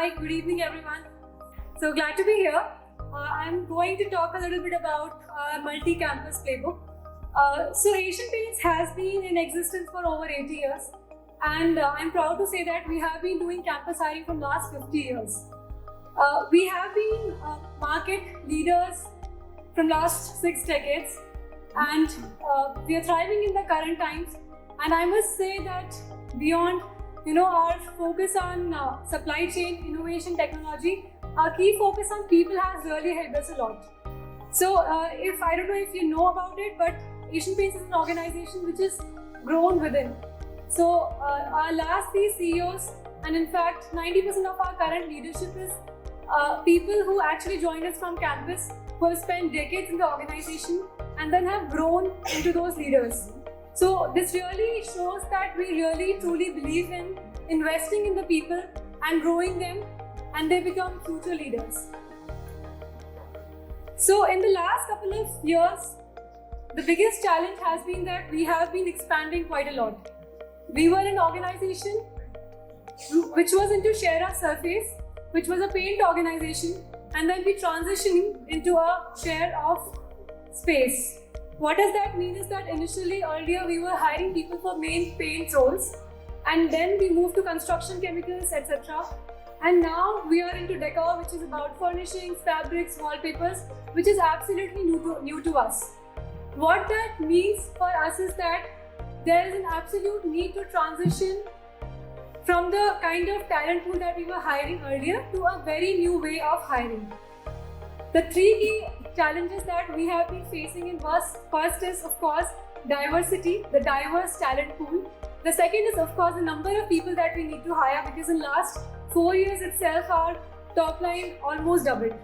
Hi, good evening everyone. So glad to be here. I'm going to talk a little bit about our multi-campus playbook. So Asian Paints has been in existence for over 80 years, and I'm proud to say that we have been doing campus hiring from last 50 years. We have been market leaders from last 6 decades, and we are thriving in the current times. And I must say that beyond our focus on supply chain, innovation, technology, our key focus on people has really helped us a lot. So if I don't know if you know about it, but Asian Paints is an organization which is grown within. So our last 3 CEOs, and in fact 90% of our current leadership is people who actually joined us from campus, who have spent decades in the organization and then have grown into those leaders. So this really shows that we really truly believe in investing in the people and growing them, and they become future leaders. So in the last couple of years, the biggest challenge has been that we have been expanding quite a lot. We were an organization which was into Share Surface, which was a paint organization, and then we transitioned into a share of space. What does that mean is that initially earlier we were hiring people for main paint roles, and then we moved to construction chemicals, etc. And now we are into decor, which is about furnishings, fabrics, wallpapers, which is absolutely new to us. What that means for us is that there is an absolute need to transition from the kind of talent pool that we were hiring earlier to a very new way of hiring. The 3 key challenges that we have been facing in first is of course diversity, the diverse talent pool. The second is of course the number of people that we need to hire, because in last 4 years itself our top line almost doubled.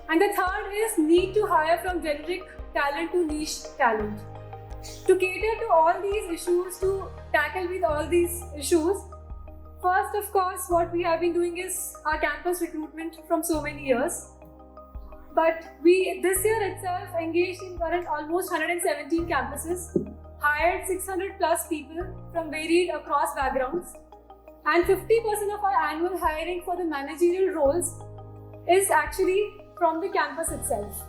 And the third is need to hire from generic talent to niche talent. To cater to all these issues, to tackle with all these issues, first of course what we have been doing is our campus recruitment from so many years. But we this year itself engaged in current almost 117 campuses, hired 600 plus people from varied across backgrounds, and 50% of our annual hiring for the managerial roles is actually from the campus itself.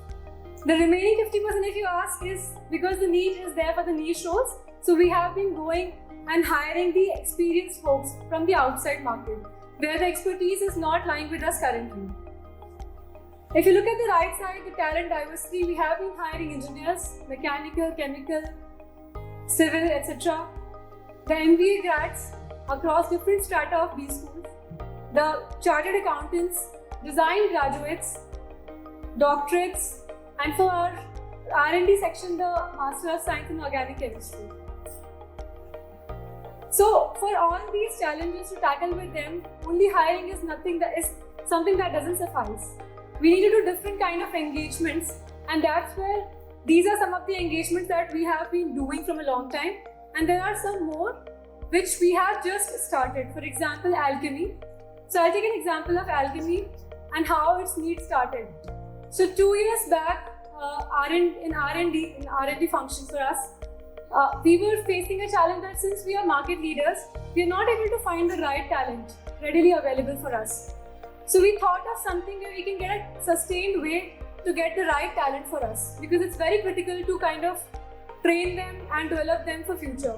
The remaining 50%, if you ask, is because the need is there for the niche roles. So we have been going and hiring the experienced folks from the outside market, where the expertise is not lying with us currently. If you look at the right side, the talent diversity, we have been hiring engineers, mechanical, chemical, civil, etc. The MBA grads across different strata of B schools, the chartered accountants, design graduates, doctorates, and for our R&D section, the Master of Science in Organic Chemistry. So for all these challenges, to tackle with them, only hiring is something that doesn't suffice. We need to do different kind of engagements, and that's where these are some of the engagements that we have been doing from a long time, and there are some more which we have just started. For example, alchemy. So I'll take an example of alchemy and how its need started. So 2 years back, in R&D function for us, we were facing a challenge that since we are market leaders, we are not able to find the right talent readily available for us. So we thought of something where we can get a sustained way to get the right talent for us, because it's very critical to kind of train them and develop them for future.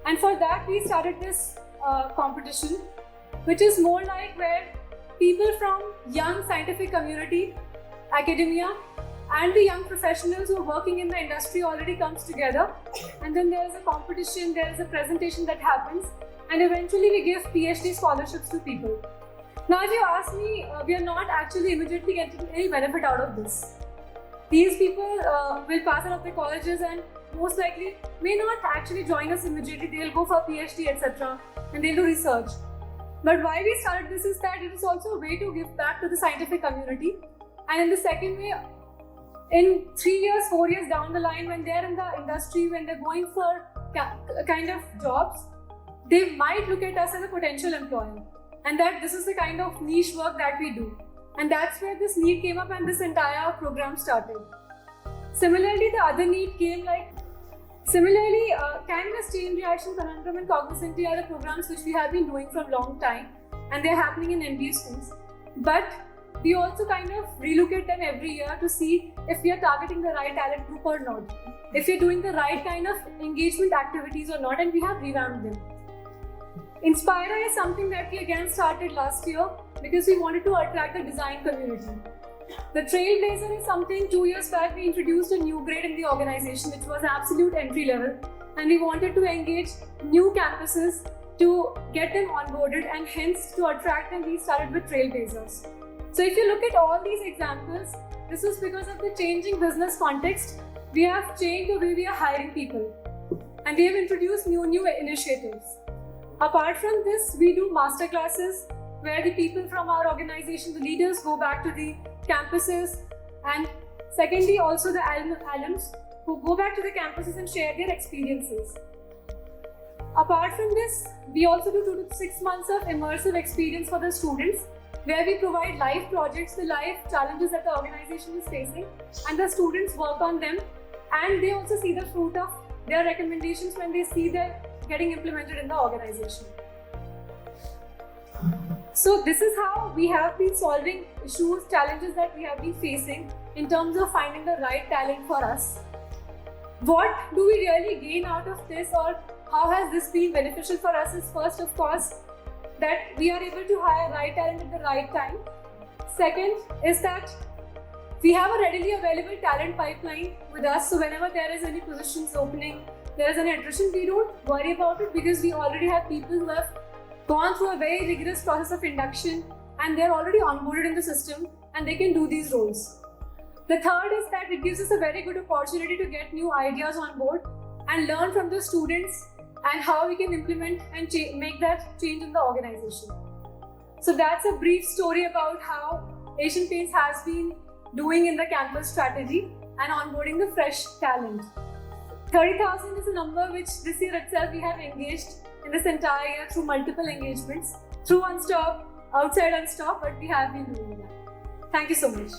And for that, we started this competition, which is more like where people from young scientific community, academia, and the young professionals who are working in the industry already comes together, and then there is a competition, there is a presentation that happens, and eventually we give PhD scholarships to people. Now if you ask me, we are not actually immediately getting any benefit out of this. These people will pass out of their colleges and most likely may not actually join us immediately. They'll go for PhD, etc., and they'll do research. But why we started this is that it is also a way to give back to the scientific community. And in the second way, in 3 years, 4 years down the line, when they're in the industry, when they're going for kind of jobs, they might look at us as a potential employer, and that this is the kind of niche work that we do. And that's where this need came up and this entire program started. Similarly, the other need came Canvas, Chain Reaction, Conundrum, and Cognoscenti are the programs which we have been doing for a long time. and they're happening in MBA schools. But we also kind of relook at them every year to see if we are targeting the right talent group or not, if we're doing the right kind of engagement activities or not, and we have revamped them. Inspira is something that we again started last year because we wanted to attract the design community. The Trailblazer is something 2 years back we introduced a new grade in the organization, which was absolute entry level, and we wanted to engage new campuses to get them onboarded, and hence to attract them we started with Trailblazers. So if you look at all these examples, this was because of the changing business context. We have changed the way we are hiring people, and we have introduced new initiatives. Apart from this, we do master classes where the people from our organization, the leaders, go back to the campuses, and secondly also the alums who go back to the campuses and share their experiences. Apart from this, we also do 2 to 6 months of immersive experience for the students, where we provide live projects, the live challenges that the organization is facing, and the students work on them, and they also see the fruit of their recommendations when they see them getting implemented in the organization. So this is how we have been solving issues, challenges that we have been facing in terms of finding the right talent for us. What do we really gain out of this, or how has this been beneficial for us is first, of course, that we are able to hire right talent at the right time. Second is that we have a readily available talent pipeline with us, so whenever there is any positions opening, there is an attrition, we don't worry about it because we already have people who have gone through a very rigorous process of induction and they're already onboarded in the system and they can do these roles. The third is that it gives us a very good opportunity to get new ideas on board and learn from the students and how we can implement and make that change in the organization. So that's a brief story about how Asian Paints has been doing in the campus strategy and onboarding the fresh talent. 30,000 is a number which this year itself we have engaged in this entire year through multiple engagements, through Unstop, outside Unstop, but we have been doing that. Thank you so much.